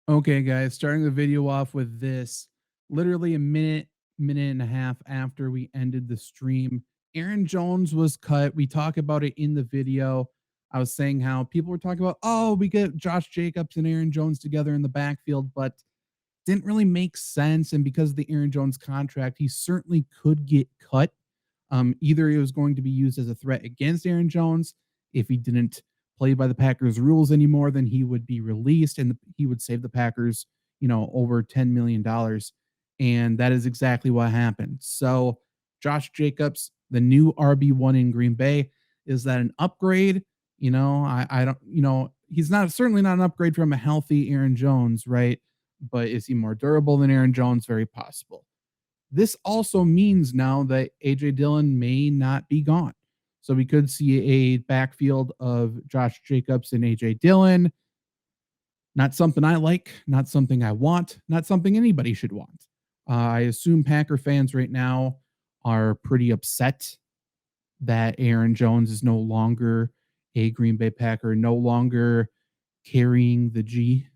Okay, guys, starting the video off with this. Literally a minute and a half after we ended the stream, Aaron Jones was cut. We talk about it in the video. I was saying how people were talking about, oh, we get Josh Jacobs and Aaron Jones together in the backfield, but didn't really make sense. And because of the Aaron Jones contract, he certainly could get cut. Either he was going to be used as a threat against Aaron Jones. If he didn't play by the Packers rules anymore, then he would be released and he would save the Packers, over $10 million. And that is exactly what happened. So, Josh Jacobs, the new RB1 in Green Bay, is that an upgrade? I don't, he's not certainly not an upgrade from a healthy Aaron Jones, right? But is he more durable than Aaron Jones? Very possible. This also means now that AJ Dillon may not be gone. So we could see a backfield of Josh Jacobs and AJ Dillon. Not something I like, not something I want, not something anybody should want. I assume Packer fans right now are pretty upset that Aaron Jones is no longer a Green Bay Packer, no longer carrying the G,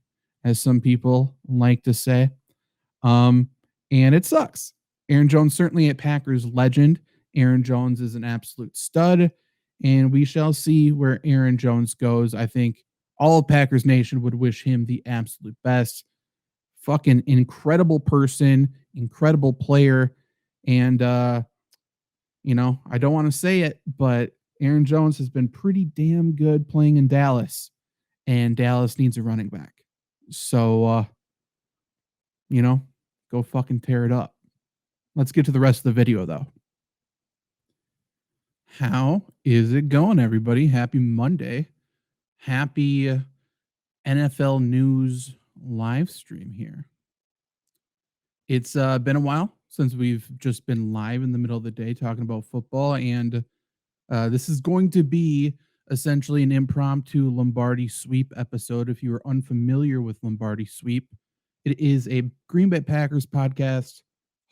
as some people like to say. Um, and it sucks. Aaron Jones, certainly a Packers legend. Aaron Jones is an absolute stud, and we shall see where Aaron Jones goes. I think all of Packers Nation would wish him the absolute best. Fucking incredible person, incredible player. And, I don't want to say it, but Aaron Jones has been pretty damn good playing in Dallas, and Dallas needs a running back. So, you know, go fucking tear it up. Let's get to the rest of the video, though. How is it going, everybody? Happy Monday. Happy NFL news live stream here. It's been a while since we've just been live in the middle of the day talking about football, and this is going to be essentially an impromptu Lombardi Sweep episode. If you are unfamiliar with Lombardi Sweep, it is a Green Bay Packers podcast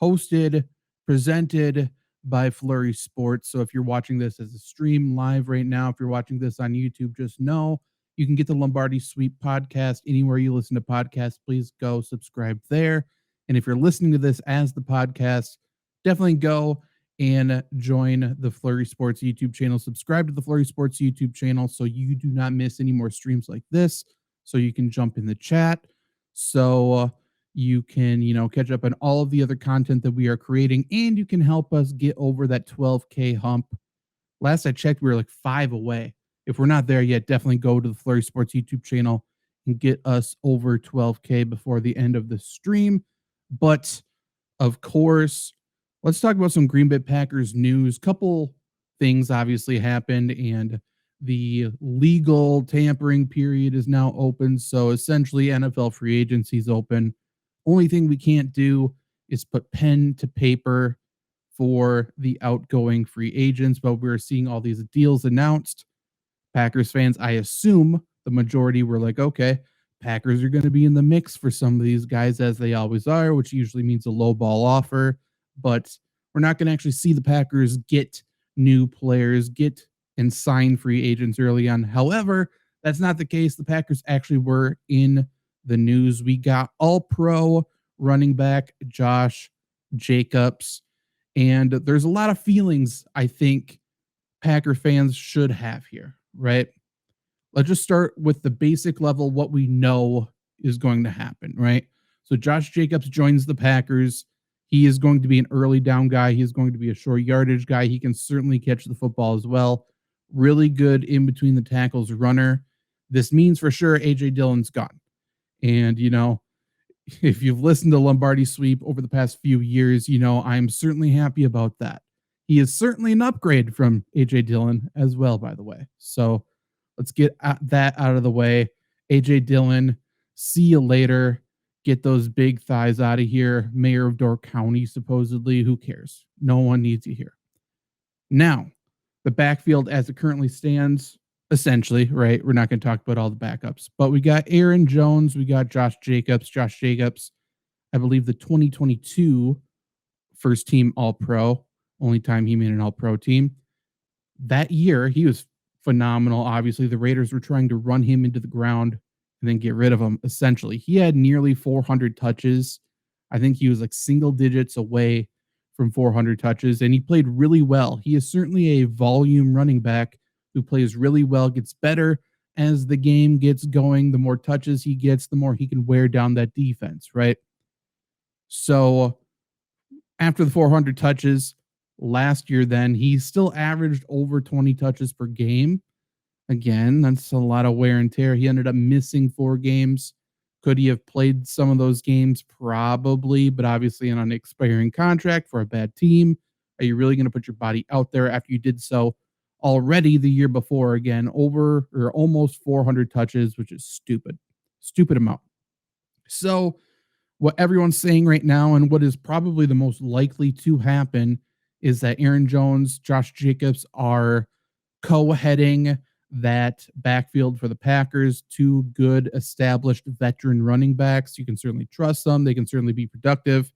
hosted, presented by Flurry Sports. So if you're watching this as a stream live right now, if you're watching this on YouTube, just know you can get the Lombardi Sweep podcast anywhere you listen to podcasts. Please go subscribe there. And if you're listening to this as the podcast, definitely go and join the Flurry Sports YouTube channel. Subscribe to the Flurry Sports YouTube channel so you do not miss any more streams like this. So you can jump in the chat. So you can, catch up on all of the other content that we are creating, and you can help us get over that 12K hump. Last I checked, we were like 5 away. If we're not there yet, definitely go to the Flurry Sports YouTube channel and get us over 12K before the end of the stream. But of course, let's talk about some Green Bay Packers news. Couple things obviously happened, and the legal tampering period is now open. So essentially, NFL free agency is open. Only thing we can't do is put pen to paper for the outgoing free agents, but we're seeing all these deals announced. Packers fans, I assume the majority were like, okay, Packers are going to be in the mix for some of these guys, as they always are, which usually means a low ball offer. But we're not going to actually see the Packers get new players, get and sign free agents early on. However, that's not the case. The Packers actually were in the news. We got all pro running back Josh Jacobs. And there's a lot of feelings I think Packer fans should have here, right? Let's just start with the basic level, what we know is going to happen, right? So Josh Jacobs joins the Packers. He is going to be an early down guy. He is going to be a short yardage guy. He can certainly catch the football as well. Really good in between the tackles runner. This means for sure AJ Dillon's gone. And, if you've listened to Lombardi Sweep over the past few years, I'm certainly happy about that. He is certainly an upgrade from AJ Dillon as well, by the way. So let's get that out of the way. AJ Dillon, see you later. Get those big thighs out of here. Mayor of Door County, supposedly. Who cares? No one needs you here. Now, the backfield as it currently stands, essentially, right? We're not going to talk about all the backups, but we got Aaron Jones. We got Josh Jacobs. Josh Jacobs, I believe the 2022 first team All-Pro. Only time he made an All-Pro team. That year, he was phenomenal. Obviously, the Raiders were trying to run him into the ground and then get rid of him, essentially. He had nearly 400 touches. I think he was like single digits away from 400 touches, and he played really well. He is certainly a volume running back who plays really well, gets better as the game gets going. The more touches he gets, the more he can wear down that defense, right? So after the 400 touches last year, then he still averaged over 20 touches per game. Again, that's a lot of wear and tear. He ended up missing 4 games. Could he have played some of those games? Probably, but obviously on an expiring contract for a bad team. Are you really going to put your body out there after you did so already the year before? Again, over or almost 400 touches, which is stupid. Stupid amount. So, what everyone's saying right now, and what is probably the most likely to happen, is that Aaron Jones, Josh Jacobs are co-heading that backfield for the Packers. 2 good, established veteran running backs. You can certainly trust them. They can certainly be productive.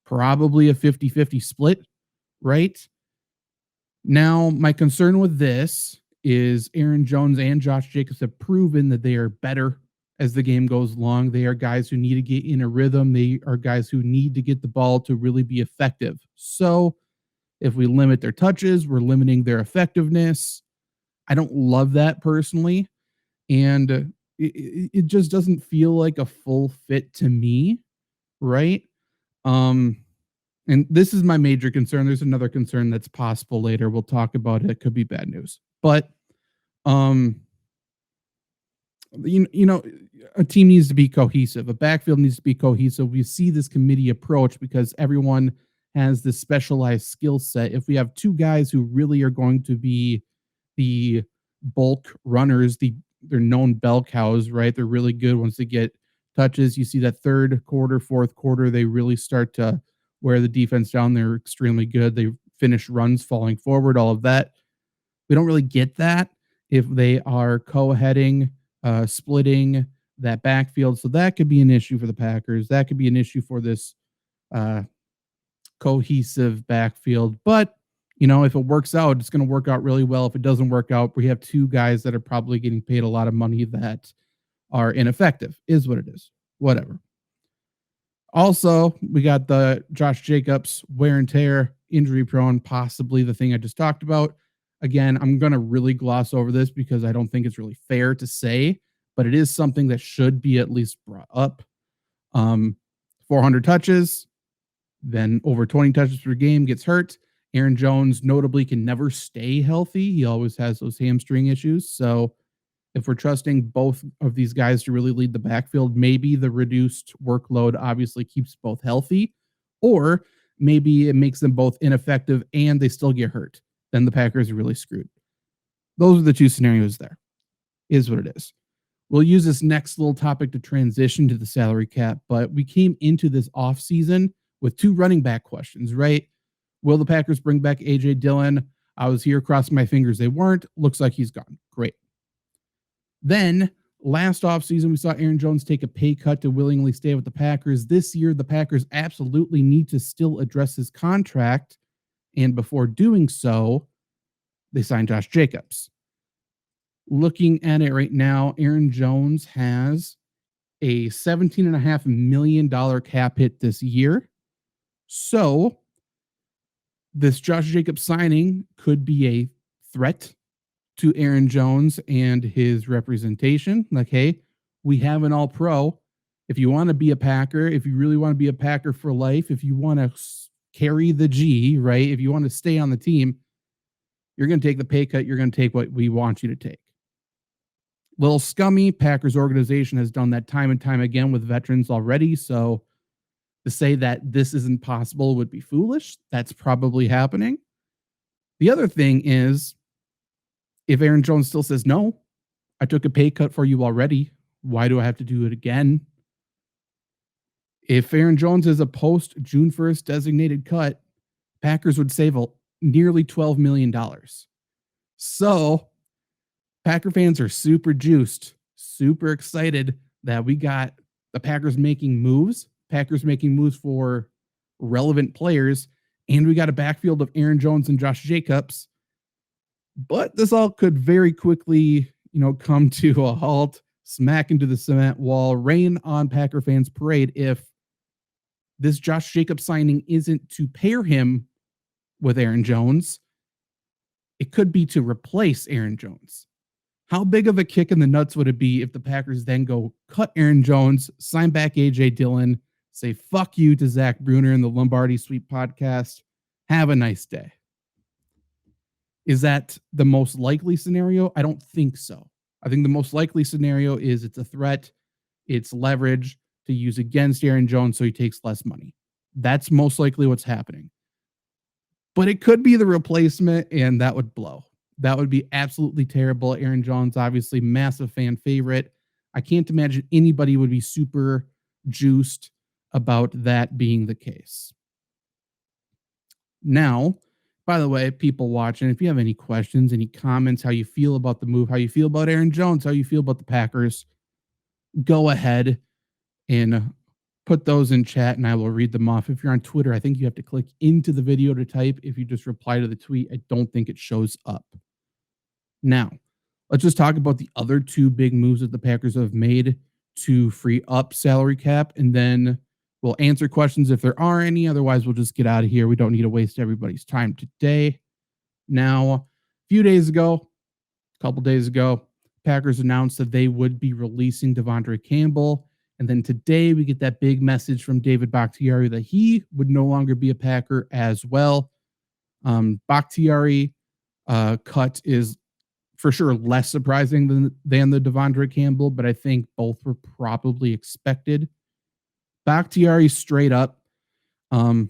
Probably a 50-50 split, right? Now, my concern with this is Aaron Jones and Josh Jacobs have proven that they are better as the game goes along. They are guys who need to get in a rhythm. They are guys who need to get the ball to really be effective. So, if we limit their touches, we're limiting their effectiveness. I don't love that personally. And it just doesn't feel like a full fit to me, right? Um, and this is my major concern. There's another concern that's possible later. We'll talk about it. It could be bad news. But um, you know, a team needs to be cohesive. A backfield needs to be cohesive. We see this committee approach because everyone has this specialized skill set. If we have 2 guys who really are going to be the bulk runners, they're known bell cows, right? They're really good once they get touches. You see that third quarter, fourth quarter, they really start to wear the defense down. They're extremely good. They finish runs falling forward, all of that. We don't really get that if they are co-heading, splitting that backfield. So that could be an issue for the Packers. That could be an issue for this uh, cohesive backfield. But, if it works out, it's going to work out really well. If it doesn't work out, we have 2 guys that are probably getting paid a lot of money that are ineffective, is what it is. Whatever. Also, we got the Josh Jacobs wear and tear, injury prone, possibly the thing I just talked about. Again, I'm going to really gloss over this because I don't think it's really fair to say, but it is something that should be at least brought up. 400 touches, then over 20 touches per game, gets hurt. Aaron Jones notably can never stay healthy. He always has those hamstring issues. So if we're trusting both of these guys to really lead the backfield, maybe the reduced workload obviously keeps both healthy, or maybe it makes them both ineffective and they still get hurt. Then the Packers are really screwed. Those are the 2 scenarios there. Is what it is. We'll use this next little topic to transition to the salary cap, but we came into this offseason with 2 running back questions, right? Will the Packers bring back A.J. Dillon? I was here crossing my fingers. They weren't. Looks like he's gone. Great. Then last offseason, we saw Aaron Jones take a pay cut to willingly stay with the Packers. This year, the Packers absolutely need to still address his contract. And before doing so, they signed Josh Jacobs. Looking at it right now, Aaron Jones has a $17.5 million cap hit this year. So this Josh Jacobs signing could be a threat to Aaron Jones and his representation. Like, hey, we have an all pro. If you want to be a Packer, if you really want to be a Packer for life, if you want to carry the G, right? If you want to stay on the team, you're going to take the pay cut. You're going to take what we want you to take. Little scummy. Packers organization has done that time and time again with veterans already. So to say that this isn't possible would be foolish. That's probably happening. The other thing is, if Aaron Jones still says, no, I took a pay cut for you already, why do I have to do it again? If Aaron Jones is a post June 1st designated cut, Packers would save nearly $12 million. So Packer fans are super juiced, super excited that we got the Packers making moves for relevant players, and we got a backfield of Aaron Jones and Josh Jacobs. But this all could very quickly, come to a halt. smack into the cement wall, rain on Packer fans' parade if this Josh Jacobs signing isn't to pair him with Aaron Jones. It could be to replace Aaron Jones. How big of a kick in the nuts would it be if the Packers then go cut Aaron Jones, sign back A.J. Dillon, say fuck you to Zach Brunner in the Lombardi Sweep podcast? Have a nice day. Is that the most likely scenario? I don't think so. I think the most likely scenario is it's a threat, it's leverage to use against Aaron Jones so he takes less money. That's most likely what's happening. But it could be the replacement, and that would blow. That would be absolutely terrible. Aaron Jones, obviously, massive fan favorite. I can't imagine anybody would be super juiced about that being the case. Now, by the way, people watching, if you have any questions, any comments, how you feel about the move, how you feel about Aaron Jones, how you feel about the Packers, go ahead and put those in chat and I will read them off. If you're on Twitter, I think you have to click into the video to type. If you just reply to the tweet, I don't think it shows up. Now, let's just talk about the other two big moves that the Packers have made to free up salary cap, and then we'll answer questions if there are any. Otherwise, we'll just get out of here. We don't need to waste everybody's time today. Now, a few days ago, a couple days ago, Packers announced that they would be releasing Devondre Campbell. And then today we get that big message from David Bakhtiari that he would no longer be a Packer as well. Bakhtiari cut is for sure less surprising than the Devondre Campbell, but I think both were probably expected. Bakhtiari straight up, a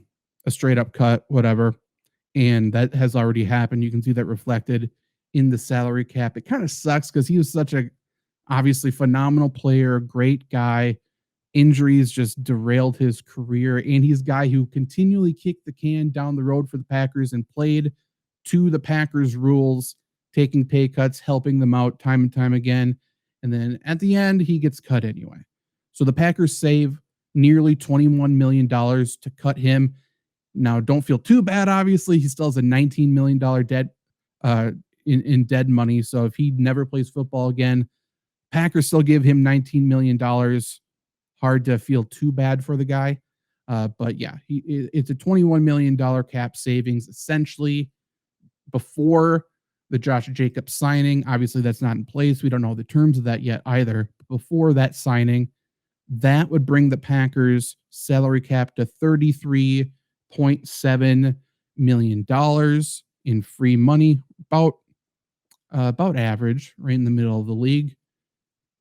straight up cut, whatever. And that has already happened. You can see that reflected in the salary cap. It kind of sucks because he was such a obviously phenomenal player, great guy. Injuries just derailed his career. And he's a guy who continually kicked the can down the road for the Packers and played to the Packers rules, taking pay cuts, helping them out time and time again. And then at the end, he gets cut anyway. So the Packers save nearly $21 million to cut him. Now, don't feel too bad, obviously. He still has a $19 million debt in dead money. So if he never plays football again, Packers still give him $19 million. Hard to feel too bad for the guy. But yeah, it's a $21 million cap savings, essentially, before the Josh Jacobs signing. Obviously, that's not in place. We don't know the terms of that yet either. Before that signing, that would bring the Packers salary cap to $33.7 million in free money, about average, right in the middle of the league.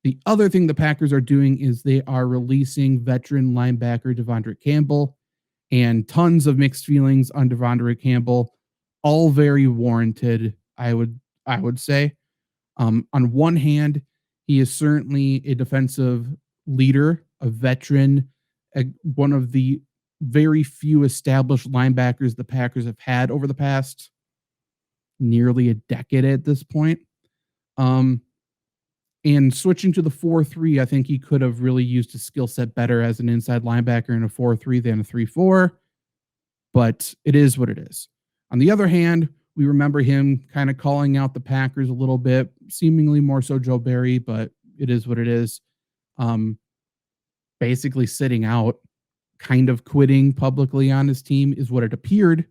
The other thing the Packers are doing is they are releasing veteran linebacker Devondre Campbell, and tons of mixed feelings on Devondre Campbell, all very warranted, I would say. On one hand, he is certainly a defensive leader, a veteran, one of the very few established linebackers the Packers have had over the past nearly a decade at this point. And switching to the 4-3, I think he could have really used his skill set better as an inside linebacker in a 4-3 than a 3-4. But it is what it is. On the other hand, we remember him kind of calling out the Packers a little bit, seemingly more so Joe Barry, but it is what it is. Basically sitting out, kind of quitting publicly on his team is what it appeared.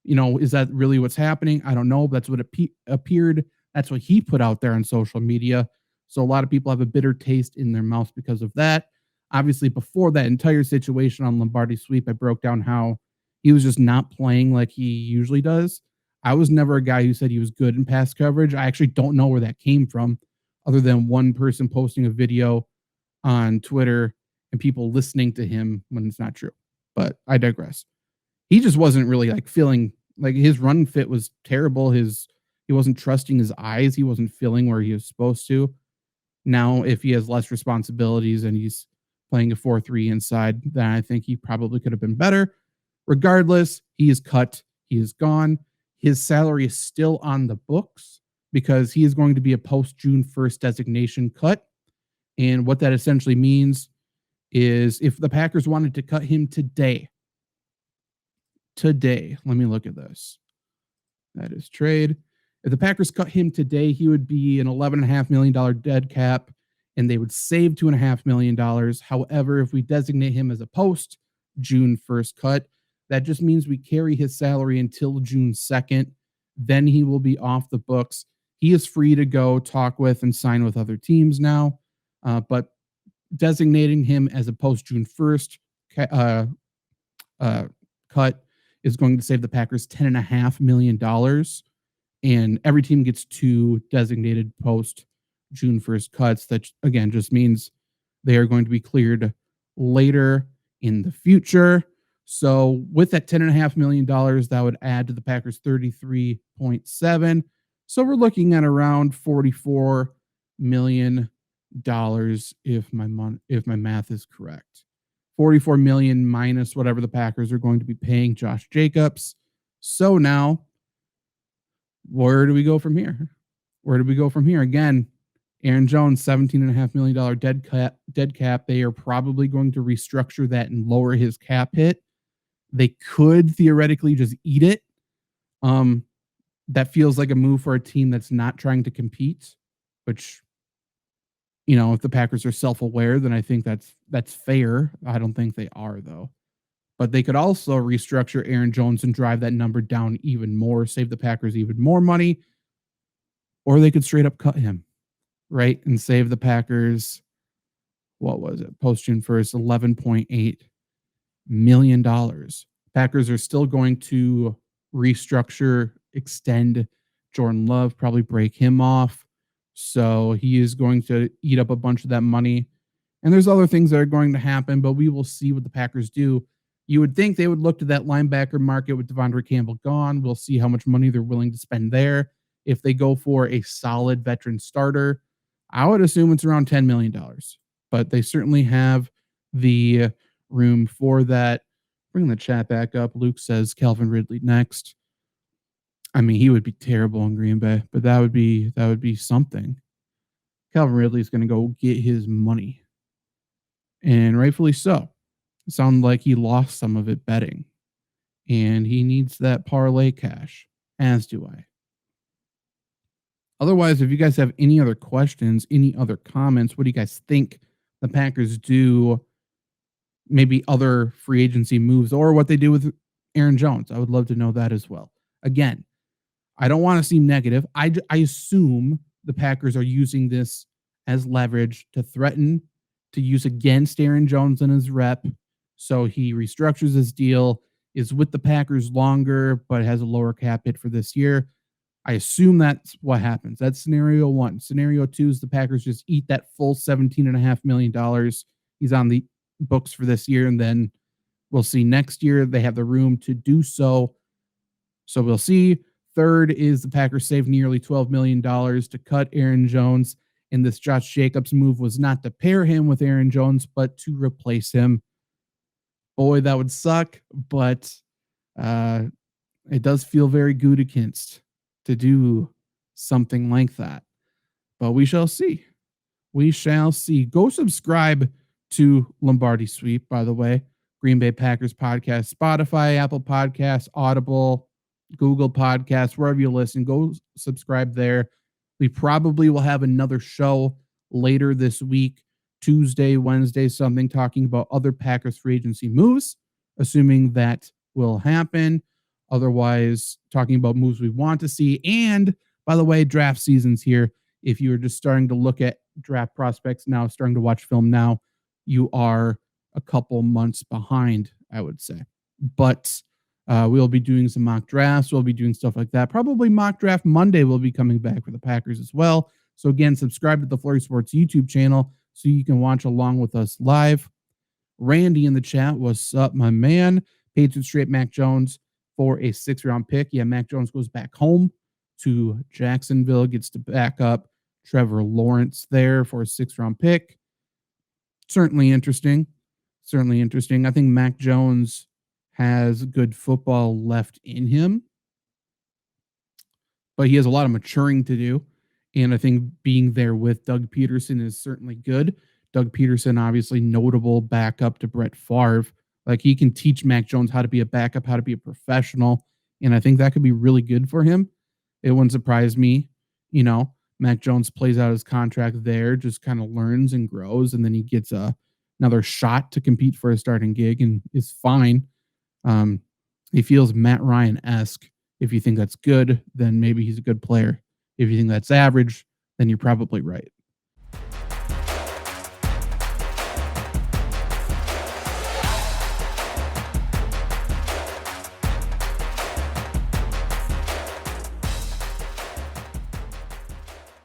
Is that really what's happening? I don't know. But that's what it appeared. That's what he put out there on social media. So a lot of people have a bitter taste in their mouth because of that. Obviously, before that entire situation on Lombardi Sweep, I broke down how he was just not playing like he usually does. I was never a guy who said he was good in pass coverage. I actually don't know where that came from, other than one person posting a video on Twitter and people listening to him when it's not true. But I digress. He just wasn't really feeling like his run fit was terrible. He wasn't trusting his eyes. He wasn't feeling where he was supposed to. Now, if he has less responsibilities and he's playing a 4-3 inside, then I think he probably could have been better. Regardless, he is cut. He is gone. His salary is still on the books because he is going to be a post-June 1st designation cut. And what that essentially means is if the Packers wanted to cut him today, let me look at this. That is trade. If the Packers cut him today, he would be an $11.5 million dead cap and they would save $2.5 million. However, if we designate him as a post June 1st cut, that just means we carry his salary until June 2nd. Then he will be off the books. He is free to go talk with and sign with other teams now. But designating him as a post June 1st uh, cut is going to save the Packers $10.5 million. And every team gets two designated post June 1st cuts. That, again, just means they are going to be cleared later in the future. So with that $10.5 million, that would add to the Packers 33.7. So we're looking at around $44 million if my math is correct. 44 million minus whatever the Packers are going to be paying Josh Jacobs. So now, where do we go from here? Where do we go from here? Again, Aaron Jones, $17.5 million dead cap. They are probably going to restructure that and lower his cap hit. They could theoretically just eat it. That feels like a move for a team that's not trying to compete, which, if the Packers are self-aware, then I think that's fair. I don't think they are, though. But they could also restructure Aaron Jones and drive that number down even more, save the Packers even more money, or they could straight up cut him, right? And save the Packers, what was it, post June 1st, $11.8 million. Packers are still going to restructure, extend Jordan Love, probably break him off. So he is going to eat up a bunch of that money. And there's other things that are going to happen, but we will see what the Packers do. You would think they would look to that linebacker market with Devondre Campbell gone. We'll see how much money they're willing to spend there. If they go for a solid veteran starter, I would assume it's around $10 million. But they certainly have the room for that. Bring the chat back up. Luke says Calvin Ridley next. I mean, he would be terrible in Green Bay, but that would be something. Calvin Ridley's going to go get his money, and rightfully so. It sounded like he lost some of it betting, and he needs that parlay cash, as do I. Otherwise, if you guys have any other questions, any other comments, what do you guys think the Packers do? Maybe other free agency moves or what they do with Aaron Jones. I would love to know that as well. Again, I don't want to seem negative. I assume the Packers are using this as leverage to threaten to use against Aaron Jones and his rep. So he restructures his deal, is with the Packers longer, but has a lower cap hit for this year. I assume that's what happens. That's scenario one. Scenario two is the Packers just eat that full $17.5 million. He's on the books for this year, and then we'll see next year. They have the room to do so. So we'll see. Third is the Packers saved nearly $12 million to cut Aaron Jones. And this Josh Jacobs move was not to pair him with Aaron Jones, but to replace him. Boy, that would suck, but it does feel very Gutekunst to do something like that. But we shall see. We shall see. Go subscribe to Lombardi Sweep, by the way. Green Bay Packers podcast, Spotify, Apple Podcasts, Audible, Google Podcasts, wherever you listen. Go subscribe there. We probably will have another show later this week, Tuesday, Wednesday, something talking about other Packers free agency moves, assuming that will happen. Otherwise, talking about moves we want to see. And by the way, draft season's here. If you are just starting to look at draft prospects now, starting to watch film now, you are a couple months behind, I would say. But we'll be doing some mock drafts. We'll be doing stuff like that. Probably mock draft Monday will be coming back for the Packers as well. So again, subscribe to the Flurry Sports YouTube channel so you can watch along with us live. Randy in the chat, what's up, my man? Patriots straight Mac Jones for a 6th-round pick. Yeah, Mac Jones goes back home to Jacksonville, gets to back up Trevor Lawrence there for a 6th-round pick. Certainly interesting. Certainly interesting. I think Mac Jones has good football left in him, but he has a lot of maturing to do. And I think being there with Doug Peterson is certainly good. Doug Peterson, obviously notable backup to Brett Favre. Like, he can teach Mac Jones how to be a backup, how to be a professional. And I think that could be really good for him. It wouldn't surprise me, Mac Jones plays out his contract there, just kind of learns and grows, and then he gets another shot to compete for a starting gig and is fine. Um, he feels Matt Ryan esque. If you think that's good, then maybe he's a good player. If you think that's average, then you're probably right.